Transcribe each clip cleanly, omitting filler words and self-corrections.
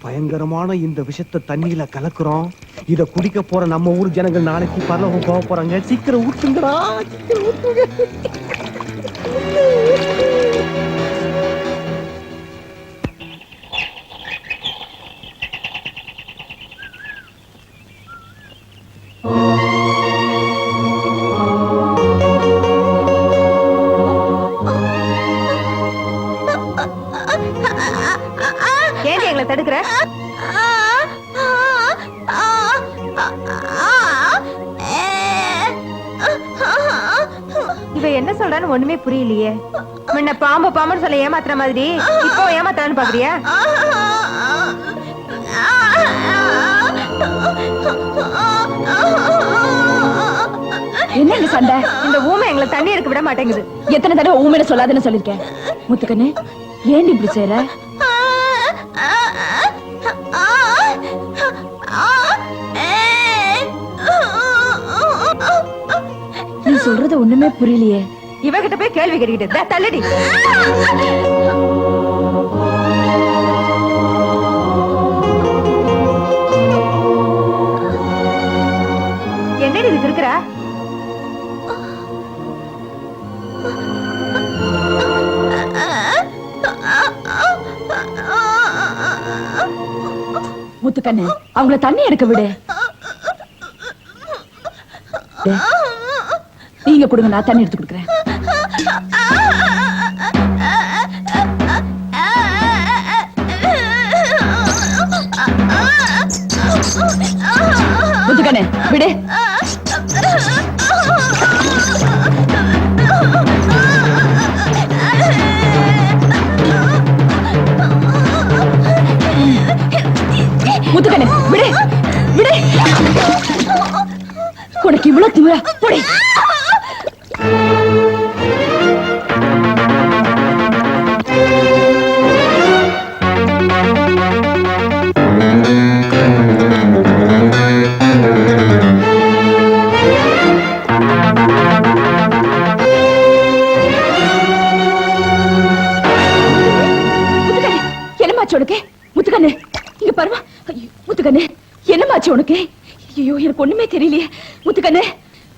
பயங்கரமான இந்த விஷத்தை தண்ணியில கலக்குறோம். இத குடிக்க போற நம்ம ஊர் ஜனங்கள் நாளைக்கு பரலோகம் போக போறாங்க. சீக்கிரம் ஊத்துங்கடா, சீக்கிரம் ஊத்துங்க. ஏன் எங்களை தடுக்கிற? இவ என்ன சொல்றான்னு ஒண்ணுமே புரியலையே. முன்ன பாம்பு பாம்புன்னு சொல்ல ஏமாத்துற மாதிரி இப்போ ஏமாத்துறான்னு பாக்குறியா? என்ன சண்டை? இந்த ஊமை எங்களை தண்ணி எடுக்க விட மாட்டேங்குது. எத்தனை தடவை ஊமையில சொல்லாதுன்னு சொல்லிருக்கேன். முத்துக்கண்ணு, ஏன் இப்படி செய்யற? நீ சொல்றது ஒண்ணுமே புரியலையே. இவகிட்ட போய் கேள்வி கேட்டுக்கிட்டு தள்ளடி. என்னடி இதுக்கு இருக்கிற? முத்துக்கண்ணு, அவங்கள தண்ணி எடுக்க விடு. நீங்க கொடுங்க, நான் தண்ணி எடுத்து கொடுக்குறேன். முத்துக்கண்ணு விடு. முத்துக்கண்ணு விடு விடு. உனக்கு இவ்வளவு திமிரா? போடி. என்னமாச்சு உனக்கு? முத்துக்கண்ணு இங்க பாருமா. முத்துக்கண்ணு என்னமாச்சு உனக்கு? ஐயோ, எனக்கு ஒண்ணுமே தெரியலையே. முத்துக்கண்ணு,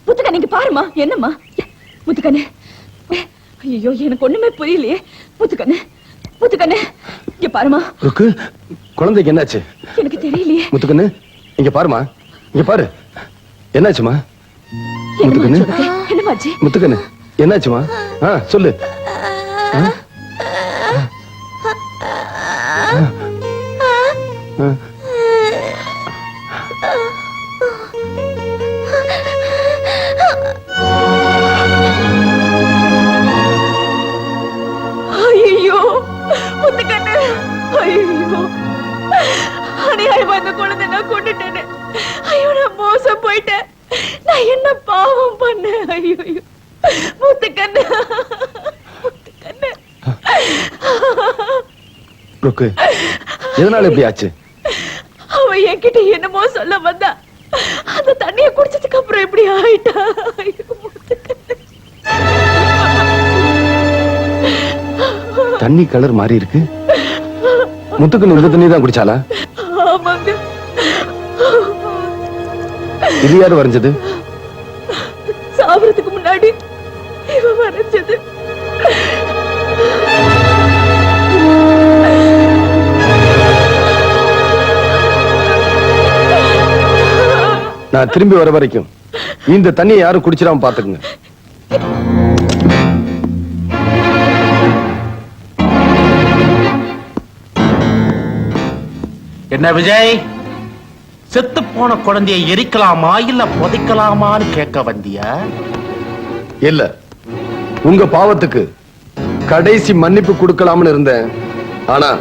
முத்துக்கண்ணு இங்க பாருமா. என்னம்மா முத்துக்கண்ணு? ஐயோ, எனக்கு ஒண்ணுமே புரியலையே. முத்துக்கண்ணு, முத்துக்கண்ணு இங்க பாருமா. ருக்கு, குழந்தைக்கு என்னாச்சு? எனக்கு தெரியலையே. முத்துக்கண்ணு இங்க பாருமா, இங்க பாரு. என்னாச்சுமா? முத்துக்கண்ணு என்னமாச்சு? முத்துக்கண்ணு என்னாச்சுமா? சொல்லு. ஐயோ முத்துக்கண்ணு, ஐயோ அநியாயமா இந்த குழந்தை நான் கொண்டுட்டேன்னு. ஐயோ, நான் மோசம் போயிட்டேன். நான் என்ன பாவம் பண்ணேன்? ஐயோ முத்துக்கண்ணு, முத்துக்கண்ணு. ருக்கு, எதனால இப்படி ஆச்சு? அவ என்கிட்ட என்னமோ சொல்ல வந்தா. அந்த தண்ணியை குடிச்சதுக்கு அப்புறம் இப்படி ஆயிட்டா. ஐயோ முத்துக்கண்ணு. தண்ணி கலர் மாறி இருக்கு. முத்துக்கண்ணு இந்த தண்ணி தான் குடிச்சாளா? ஆமாங்க. இது யாரு வரைஞ்சது? சாவறதுக்கு முன்னாடி இவ வரைஞ்சது. நான் திரும்பி வர வரைக்கும் இந்த தண்ணியை யாரும் குடிச்சிடாம பாத்துக்குங்க. என்ன விஜய், செத்து போன குழந்தையை எரிக்கலாமா இல்ல புதைக்கலாமான்னு கேட்க வந்தியா? இல்ல, உங்க பாவத்துக்கு கடைசி மன்னிப்பு கொடுக்கலாம்னு இருந்தேன். ஆனா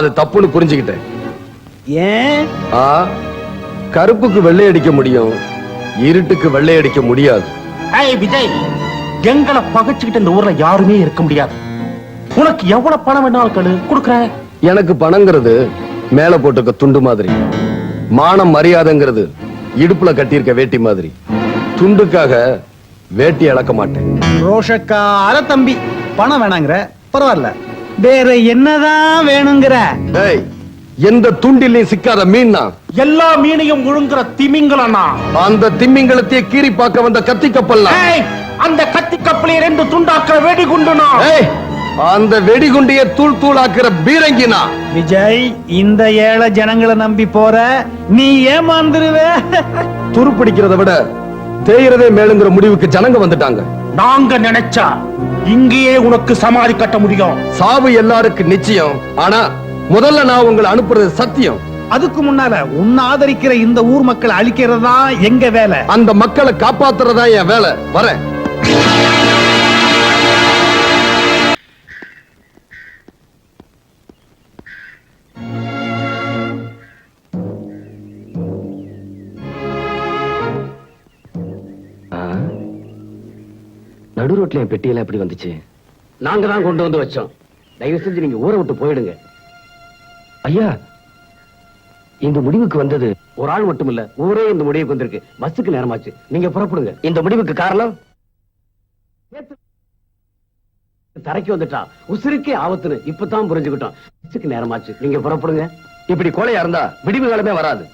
அது தப்புன்னு புரிஞ்சுக்கிட்டேன். ஏன்? கருப்புக்கு வெள்ளை அடிக்க முடியும், இருட்டுக்கு வெள்ளை அடிக்க முடியாது. விஜய், எங்களை பகைச்சுக்கிட்டு இந்த ஊர்ல யாருமே இருக்க முடியாது. உனக்கு எவ்வளவு பணம் வேணாலும் கேளு, கொடுக்குறேன். எனக்கு பணங்கிறது மேல போட்டுக்க துண்டு மாதிரி, மானம் மரியாதைங்கிறது இடுப்புல கட்டியிருக்க வேட்டி மாதிரி. துண்டுக்காக வேட்டி அளக்க மாட்டேன். ரோஷக்கார தம்பி, பணம் வேணாங்கிற, பரவாயில்ல. வேற என்னதான் வேணுங்கிற? எந்த துண்டிலையும் சிக்காத மீன்னா எல்லா மீனையும் முழுங்குற திமிங்கலனா? அந்த திமிங்கலத்தையே கீறி பார்க்க வந்த கத்தி கப்பல் அந்த கத்தி கப்பலை 2 துண்டாக்குற வெடிகுண்டுனா? அந்த வெடிகுண்டைய தூள் தூளாக்குற பீரங்கினா? விஜய், இந்த ஏழை ஜனங்களை நம்பி போற நீ ஏமாந்துருவே. துருப்பிடிக்கிறத விட தேய்றதே மேலுங்கிற முடிவுக்கு ஜனங்க வந்துட்டாங்க. நாங்க நினைச்சா இங்கேயே உனக்கு சமாதி கட்ட முடியும். சாவு எல்லாருக்கும் நிச்சயம். ஆனா முதல்ல நான் உங்களை அனுப்புறது சத்தியம். அதுக்கு முன்னால உன்னை ஆதரிக்கிற இந்த ஊர் மக்களை அழிக்கிறது தான் எங்க வேலை. அந்த மக்களை காப்பாத்துறதா என் வேலை. வரேன். நடு ரோட்ல என் பெட்டியெல்லாம் எப்படி வந்துச்சு? நாங்க தான் கொண்டு வந்து வச்சோம். தயவு செஞ்சு நீங்க ஊரை விட்டு போயிடுங்க. ஐயா, இந்த முடிவுக்கு வந்தது ஒரு ஆள் மட்டும் இல்ல, ஊரே இந்த முடிவுக்கு வந்திருக்கு. பஸ்ஸுக்கு நேரமாச்சு, நீங்க புறப்படுங்க. இந்த முடிவுக்கு காரணம் தரைக்கு வந்துட்டா உசுருக்கே ஆபத்துன்னு இப்பதான் புரிஞ்சுக்கிட்டோம். பஸ்ஸுக்கு நேரமாச்சு, நீங்க புறப்படுங்க. இப்படி கொலையா இருந்தா விடிவு காலமே வராது.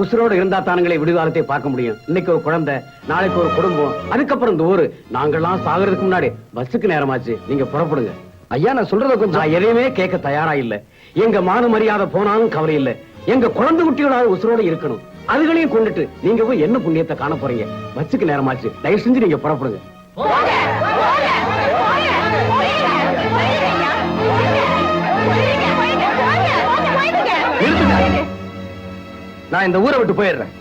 உசுரோடு இருந்தா தானுங்களே விடுகாலத்தை பார்க்க முடியும். இன்னைக்கு ஒரு குழந்தை, நாளைக்கு ஒரு குடும்பம், அதுக்கப்புறம் இந்த ஊரு. நாங்கெல்லாம் சாகிறதுக்கு முன்னாடி பஸ்ஸுக்கு நேரமாச்சு, நீங்க புறப்படுங்க. ஐயா, நான் சொல்றத கொஞ்சம். நான் எதையுமே கேட்க தயாரா இல்ல. எங்க மான மரியாதை போனாலும் கவலை இல்ல. எங்க குழந்தை குட்டியோட உசுரோட இருக்கணும். அதுகளையும் கொண்டுட்டு நீங்க போய் என்ன புண்ணியத்தை காண போறீங்க? பஸ்ஸுக்கு நேரமாச்சு, தயவு செஞ்சு நீங்க புறப்படுங்க. நான் இந்த ஊரை விட்டு போயிடுறேன்.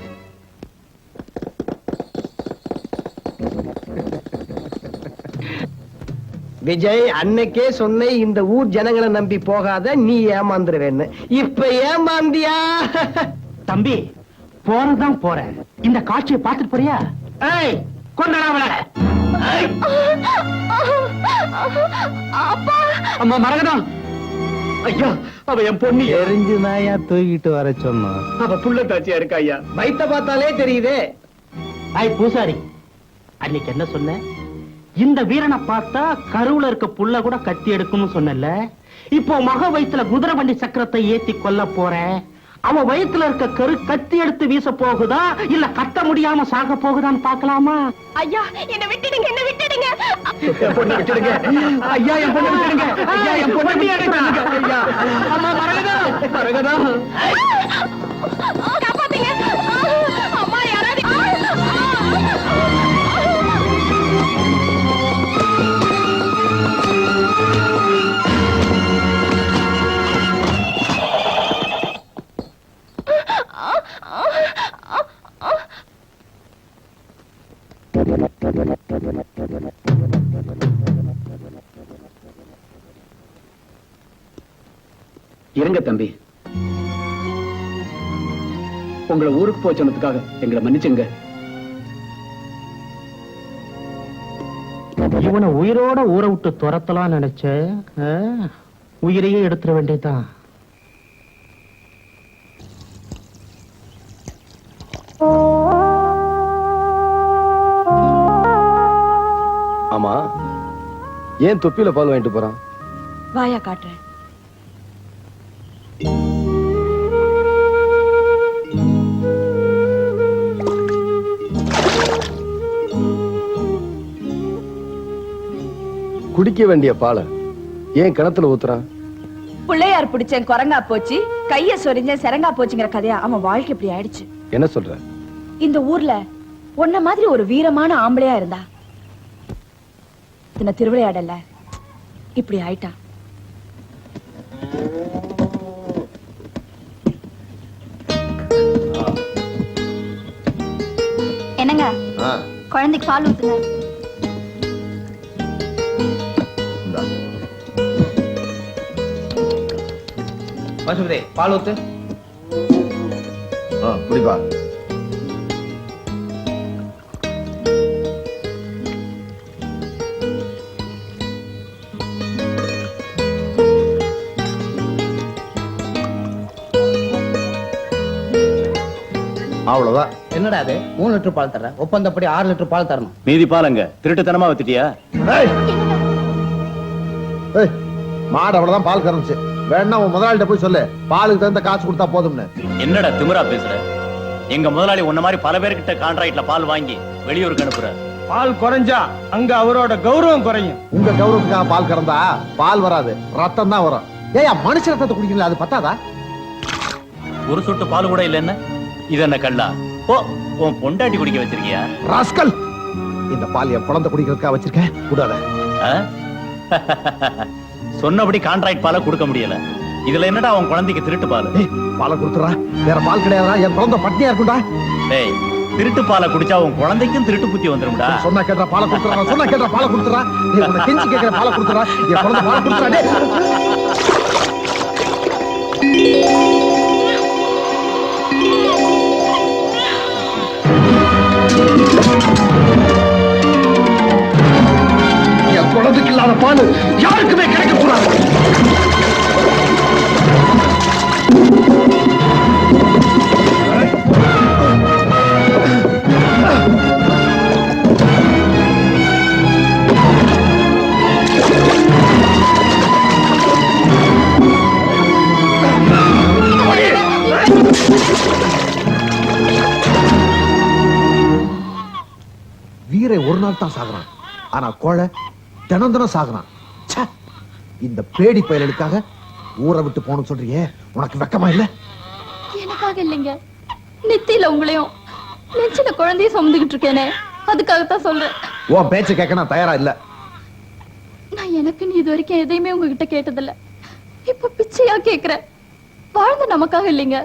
விஜய், அன்னைக்கே சொன்ன இந்த ஊர் ஜனங்களை நம்பி போகாத, நீ ஏமாந்துருவேன்னு. இப்ப ஏமாந்தியா? தம்பி, போறதுதான் போற. இந்த காட்சியை பார்த்துட்டு போறியா? அம்மா மரகதம், ஐயா, அவ என் பொண்ணு. தெரிஞ்சுதாயா தூக்கிட்டு வர சொன்னோம். அவ புள்ள தாச்சியா இருக்கா ஐயா. வயித்த பார்த்தாலே தெரியுதே. பூசாரி, அன்னைக்கு என்ன சொன்ன? இந்த வீரனை பார்த்தா கருவுல இருக்க புள்ள கூட கத்தி எடுக்கும்னு சொன்னல. இப்போ மக வயித்துல குதிரை வண்டி சக்கரத்தை ஏத்தி கொல்ல போறேன். அவன் வயித்துல இருக்க கரு கத்தி எடுத்து வீச போகுதா இல்ல கட்ட முடியாம சாக போகுதான்னு பாக்கலாமா? ஐயா, என்ன விட்டுடுங்க, என்ன விட்டுடுங்க. என் பொண்ணை விட்டுடுங்க ஐயா, என் பொண்ணை விட்டுடுங்க ஐயா, என் பொண்ணை விட்டுடுங்க ஐயா. அம்மா மரகதா, மரகதா, காப்பாத்துங்க. அம்மா, யாராவது. இருங்க தம்பி, உங்களை ஊருக்கு போக சொன்னதுக்காக எங்களை மன்னிச்சுங்க. இவனை உயிரோட ஊரை விட்டு துரத்தலாம் நினைச்ச, உயிரையே எடுத்துட வேண்டியதுதான். ஆமா, ஏன் தொப்பியில பால் வாங்கிட்டு போறான்? வாயா காட்டுறேன். குடிக்க வேண்டிய பாலை ஏன் கிணத்துல ஊத்துறான்? பிள்ளையார் பிடிச்சேன் குரங்கா போச்சு, கைய சொரிஞ்சேன் சிறங்கா போச்சுங்கிற கதையா அவன் வாழ்க்கை இப்படி ஆயிடுச்சு. என்ன சொல்ற? இந்த ஊர்ல உன்ன மாதிரி ஒரு வீரமான ஆம்பளையா இருந்தா திருவிளையாடல இப்படி ஆயிட்டான். என்னங்க, குழந்தைக்கு பால் ஊத்துங்க. பசுபதி, பால் ஊத்து. குடிப்பா. அவ்வளவுதான். என்னடா அது? 3 லிட்டர் பால் தர, ஒப்பந்தப்படி 6 லிட்டர் பால் தரணும். மீதி பாலங்க திருட்டுத்தனமா வச்சுட்டியா? மாடு அவ்வளவுதான் பால் கறந்துச்சு. வேணா உன் முதலாளிட்ட போய் சொல்லு பாலுக்கு தகுந்த காசு கொடுத்தா போதும்னு. என்னடா திமிரா பேசுற? எங்க முதலாளி உன்ன மாதிரி பல பேர்கிட்ட கான்ட்ராக்ட்ல பால் வாங்கி வெளியூருக்கு அனுப்புற. பால் குறைஞ்சா அங்க அவரோட கௌரவம் குறையும். உங்க கௌரவத்துக்காக பால் கறந்தா பால் வராது, ரத்தம் தான் வரும். ஏயா மனுஷ ரத்தத்தை குடிக்கிறீங்களா, அது பத்தாதா? ஒரு சொட்டு பால் கூட இல்ல என்ன? இது என்ன கல்லா? ஓ, உன் பொண்டாட்டி குடிக்க வச்சிருக்கியா? ராஸ்கல், இந்த பால் என் குழந்தை குடிக்கிறதுக்காக வச்சிருக்கேன், கூடாத. ஆ? சொன்னபடி கான்ட்ராக்ட் பாலை கொடுக்க முடியல. இதுல என்னடா உன் குழந்தைக்கு திருட்டு பால்? பாலை கொடுத்துறா, வேற பால் கிடையாதா? என் குழந்தை பட்டினியா இருக்கும்டா. டேய், திருட்டு பாலை குடிச்சா உன் குழந்தைக்கும் திருட்டு புத்தி வந்துரும்டா. சொன்னா கேட்டா பாலை கொடுத்துறா, சொன்னா கேட்டா பாலை கொடுத்துறா. நீ உன்னை கெஞ்சி கேட்கிற பாலை கொடுத்துறா, என் குழந்தை பாலை கொடுத்துறா. என் குழந்தைக்கு இல்லாத பால் யாருக்குமே கிடைக்க கூடாது. வீரை ஒரு நாள் தான் சாகுறான், ஆனா கோழை தினம் தினம் சாகுறான். ச்சே, இந்த பேடி பயலுக்காக ஊரை விட்டு போகணும்னு சொல்றியே, உனக்கு வெக்கமா இல்ல? எனக்காக இல்லைங்க, நெத்தியில உங்களையும் நெஞ்சில குழந்தைய சுமந்துகிட்டு இருக்கேனே, அதுக்காகத்தான் சொல்றேன். உன் பேச்ச கேட்க நான் தயாரா இல்ல. நான் எனக்கு நீ இது வரைக்கும் எதையுமே உங்ககிட்ட கேட்டதில்ல. இப்ப பிச்சையா கேக்குறேன். வாழ்ந்த நமக்காக இல்லைங்க,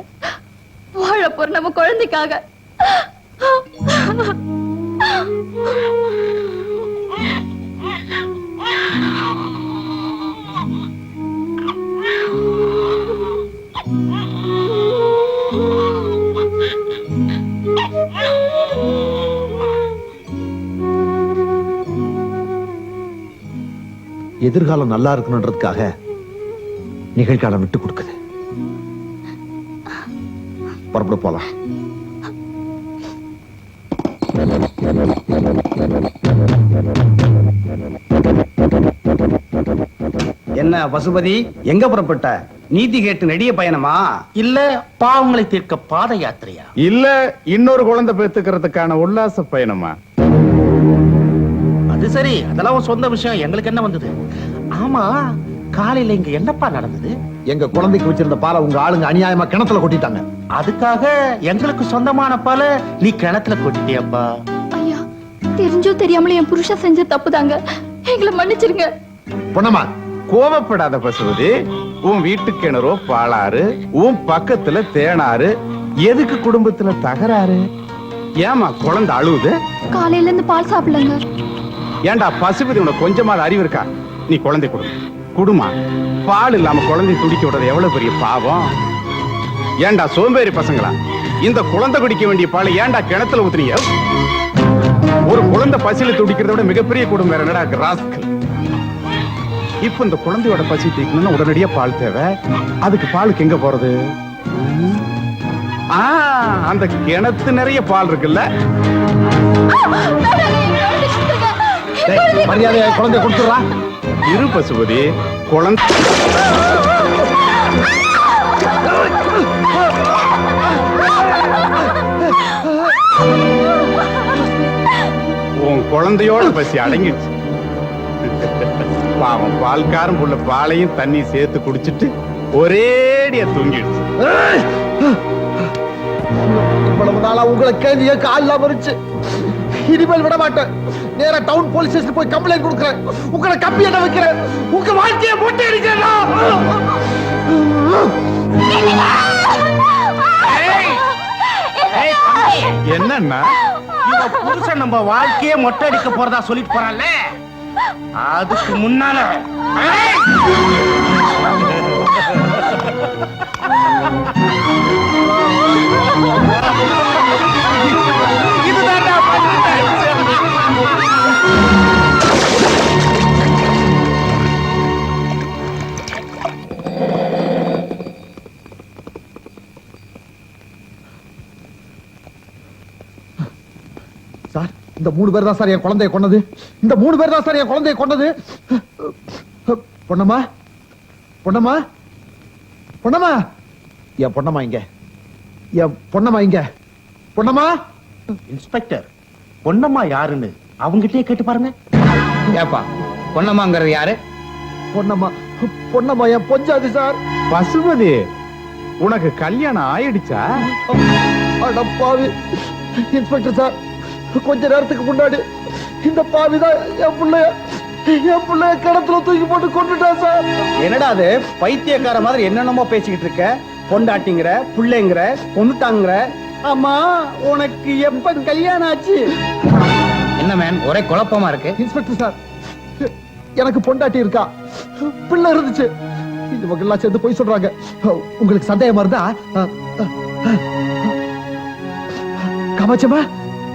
வாழ போற நம்ம குழந்தைக்காக. எதிர்காலம் நல்லா இருக்கணும்ன்றதுக்காக நிகழ்காலம் விட்டு கொடுக்குது. புறப்பட போலாம். என்ன பசுபதி, எங்க புறப்பட்ட? நீதி கேட்டு நெடிய பயணமா, இல்ல பாவங்களை தீர்க்க பாத யாத்திரையா? இல்ல இன்னொரு குழந்தை பெத்துக்கிறதுக்கான உல்லாச பயணமா? அது சரி, அதெல்லாம் உன் சொந்த விஷயம், எங்களுக்கு என்ன வந்தது? ஆமா, காலையில இங்க என்னப்பா நடந்தது? எங்க குழந்தைக்கு வச்சிருந்த பாலை உங்க ஆளுங்க அநியாயமா கிணத்துல கொட்டிட்டாங்க. அதுக்காக எங்களுக்கு சொந்தமான பால நீ கிணத்துல கொட்டிட்டியப்பா? ஐயா, தெரிஞ்சோ தெரியாமல என் புருஷன் செஞ்ச தப்புதாங்க, எங்களை மன்னிச்சிருங்க. பொண்ணம்மா, கோவப்படாத பசுபதி. உன் வீட்டு கிணறோ பாலாறு, உன் பக்கத்துல தேனாறு, எதுக்கு குடும்பத்துல தகராறு? ஏமா குழந்தை அழுவுது? காலையில இருந்து பால் சாப்பிடலங்க. ஏண்டா பசுபதி, உனக்கு கொஞ்சமாவது அறிவு இருக்கா? நீ குழந்தை குடுமா. பால் இல்லாம குழந்தை துடிக்க விடுறது எவ்வளவு பெரிய பாவம். ஏண்டா சோம்பேறி பசங்களா, இந்த குழந்தை குடிக்க வேண்டிய பாலை ஏண்டா கிணத்துல ஊத்துறீங்க? ஒரு குழந்தை பசியில துடிக்கிறத விட மிகப்பெரிய குடும்பம் வேற என்னடா ராஸ்கல். இப்ப இந்த குழந்தையோட பசி தீக்கணும்னா உடனடியா பால் தேவை. அதுக்கு பாலுக்கு எங்க போறது? அந்த கிணத்து நிறைய பால் இருக்குல்ல. மரியாதையா குழந்தை கொடுத்துறா. இரு பசுபதி, குழந்தை உன் குழந்தையோட பசி அடங்கிடுச்சு. பாவம் பால்காரம் உள்ள பாலையும் தண்ணி சேர்த்து குடிச்சிட்டு ஒரேடியா தூங்கிடுச்சு. இவ்வளவு நாளா உங்களை கேள்விய காலில் மறிச்சு, இனிமேல் விட மாட்டேன். நேரா டவுன் போலீஸ் ஸ்டேஷன் போய் கம்ப்ளைண்ட் கொடுக்கிறேன். உங்களை கம்பி என்ன வைக்கிறேன், உங்க வாழ்க்கையை போட்டு அடிக்கிறேன். என்னன்னா புருஷன் நம்ம வாழ்க்கையே மொட்டை அடிக்க போறதா சொல்லிட்டு போறான்ல, அதுக்கு முன்னால சார், இந்த 3 பேர் தான் சார் என் குழந்தையை கொன்னது. இந்த 3 பேர் தான் சார் என் குழந்தையை கொன்னது. பொன்னம்மா, பொன்னம்மா, பொன்னம்மா என் பொன்னம்மா இங்க என் பொன்னம்மா இங்க பொன்னம்மா இன்ஸ்பெக்டர் பொன்னம்மா யாருன்னு அவங்கிட்டே கேட்டு பாருங்க. ஏப்பா பொன்னம்மாங்கிறது யாரு? பொன்னம்மா பொன்னம்மா என் பொஞ்சாதி சார். பசுபதி, உனக்கு கல்யாணம் ஆயிடுச்சா? அட பாவி இன்ஸ்பெக்டர் சார், கொஞ்ச நேரத்துக்கு முன்னாடி இந்த பாவி தான் என் பிள்ளைய கிணத்துல தூக்கி போட்டு கொண்டுட்டான் சார். என்னடா அது பைத்தியக்கார மாதிரி என்னென்னமோ பேசிக்கிட்டு இருக்க? பொண்டாட்டிங்கிற, புள்ளைங்கிற, கொண்டுட்டாங்கிற. ஆமா, உனக்கு எப்ப கல்யாணம் ஆச்சு? என்ன மேன் ஒரே குழப்பமா இருக்கு? இன்ஸ்பெக்டர் சார், எனக்கு பொண்டாட்டி இருக்கா, பிள்ளை இருந்துச்சு. இவங்க எல்லாம் சேர்ந்து போய் சொல்றாங்க. உங்களுக்கு சந்தேகமா இருந்தா கவச்சமா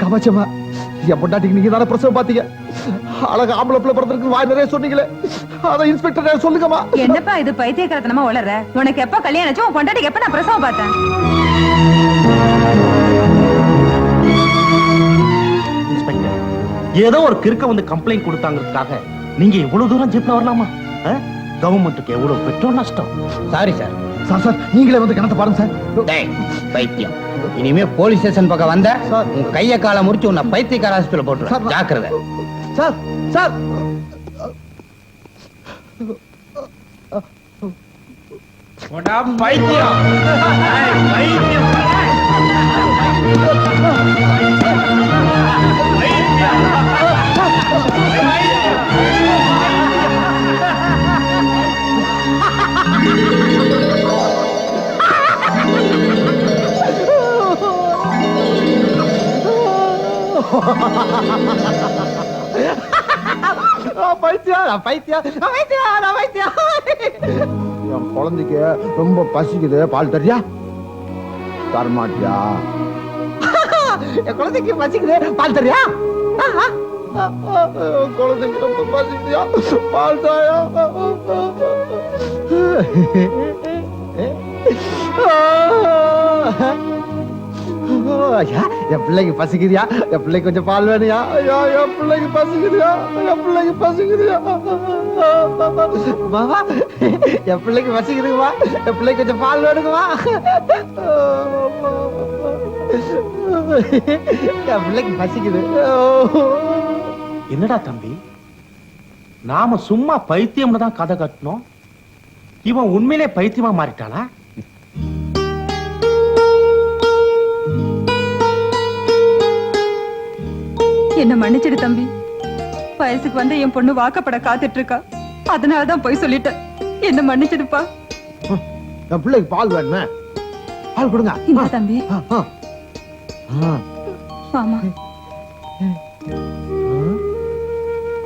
கவச்சமா என் பொண்டாட்டிக்கு நீங்க தானே பிரசவம் பாத்தீங்க. அழகா ஆம்பளை பிள்ளை பிறந்திருக்கு வாய் நிறைய சொன்னீங்களே, அத இன்ஸ்பெக்டர் சொல்லுங்கம்மா. என்னப்பா இது பைத்தியக்காரத்தனமா வளர்ற? உனக்கு எப்ப கல்யாணம் ஆச்சு? உன் பொண்டாட்டிக்கு எப்ப நான் பிரசவம் பார்த்தேன்? இன்ஸ்பெக்டர், ஏதோ ஒரு கிறுக்க வந்து கம்ப்ளைண்ட் கொடுத்தாங்கிறதுக்காக நீங்க இவ்வளவு தூரம் ஜீப்ல வரலாமா? கவர்மெண்ட்டுக்கு எவ்வளவு பெட்ரோல் நஷ்டம். Sorry sir. சார் சார் நீங்களே வந்து கிணத்த பாருங்க சார். டேய் பைத்தியம், இனிமே போலீஸ் ஸ்டேஷன் பக்கம் வந்த உன் கைய காலை முறிச்சு உன்னை பைத்தியக்கார ஹாஸ்பிடல் போட்டுருவேன். ஜாக்கிரதை. சார் சார் பைத்தியம் என் குழந்தைக்கு ரொம்ப பசிக்குது, பால் தரியா? தரமாட்டியா? என் குழந்தைக்கு பசிக்குது, பால் தரியா? குழந்தைக்கு ரொம்ப பசிக்குதியா, பால் தாயா? என் பிள்ளைக்கு பசிக்குதியா? என் பிள்ளைக்கு கொஞ்சம் பால் வேணுயா? ஐயா என் பிள்ளைக்கு பசிக்குதியா? என் பிள்ளைக்கு பசிக்குதியா? மாமா என் பிள்ளைக்கு பசிக்குதுமா, என் பிள்ளைக்கு கொஞ்சம் பால் வேணுங்கம்மா. என் பிள்ளைக்கு பசிக்குது. என்னடா தம்பி, நாம சும்மா பைத்தியம்னு தான் கதை கட்டணும், இவன் உண்மையிலே பைத்தியமா மாறிட்டானா? என்ன மன்னிச்சிடு தம்பி. வயசுக்கு வந்து என் பொண்ணு வாக்கப்பட காத்துட்டு இருக்கா, அதனாலதான் போய் சொல்லிட்டேன். என்ன மன்னிச்சிடுப்பா. என் பிள்ளைக்கு பால் வேணுமே, பால் கொடுங்க. இந்த தம்பி ஆமா,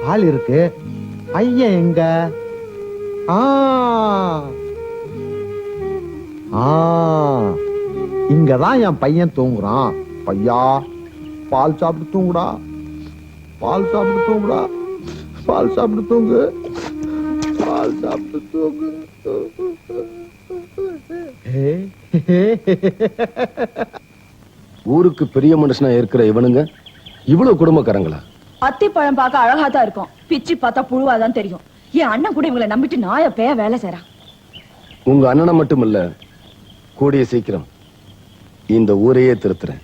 பால் இருக்கு. பையன் எங்க? இங்கதான் என் பையன் தூங்குறான். பையா பால் சாப்பிட்டு தூங்குடா, பால் சாப்பிட்டு தூங்குடா, பால் சாப்பிட்டு தூங்கு, பால் சாப்பிட்டு தூங்கு. ஊருக்கு பெரிய மனுஷனா இருக்கிற இவனுங்க இவ்வளவு குடும்பக்காரங்களா? அத்திப்பழம் பார்க்க அழகா தான் இருக்கும், பிச்சு பார்த்தா புழுவாதான் தெரியும். என் அண்ணன் கூட இவங்களை நம்பிட்டு நாய பேய வேலை செய்றான். உங்க அண்ணனை மட்டும் இல்ல, கூடிய சீக்கிரம் இந்த ஊரையே திருத்துறேன்.